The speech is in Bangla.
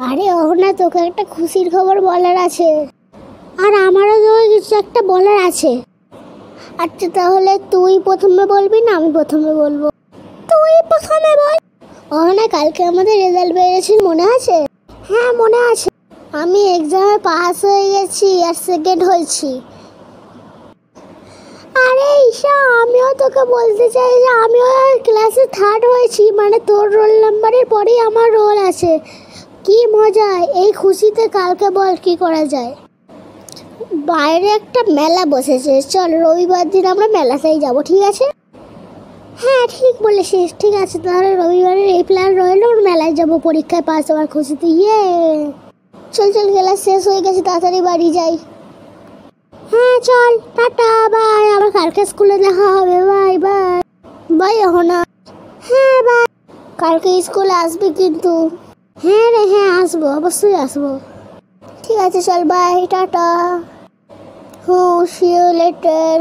আরে অহনা, তোকে একটা খুশির খবর বলার আছে। আর আমারও তোকে কিছু একটা বলার আছে। আচ্ছা তাহলে তুই প্রথমে বলবি না আমি প্রথমে বলবো? তুই প্রথমে বল। অহনা, কালকে আমাদের রেজাল্ট বেরিয়েছে, মনে আছে? হ্যাঁ মনে আছে। আমি এক্সামে পাস হয়ে গেছি আর সেকেন্ড হয়েছি। আরে ঈশা, আমিও তোকে বলতে চাই যে আমিও ক্লাসে থার্ড হয়েছি, মানে তোর রোল নাম্বারের পরেই আমার রোল আছে। কি মজা! এই খুশিতে কালকে বল কি করা যায়? বাইরে একটা মেলা বসেছে, চল রবিবার দিন আমরা মেলাতেই যাব, ঠিক আছে? হ্যাঁ ঠিক বলেছিস, ঠিক আছে তাহলে রবিবারের এই প্ল্যান রইল, মেলায় যাব পরীক্ষায় পাস হওয়ার খুশিতে। ইয়ে চল চল, ক্লাস শেষ হয়ে গেছে, তাড়াতাড়ি বাড়ি যাই। হ্যাঁ চল, টাটা, বাই, আবার কালকে স্কুলে দেখা হবে, বাই বাই। বাই অহনা। হ্যাঁ বাই। কালকে স্কুলে আসবি কিন্তু? হ্যাঁ রে হ্যাঁ, আসবো, অবশ্যই আসবো। ঠিক আছে চল, বাই, টাটা। হ্যাঁ, সি ইউ লেটার।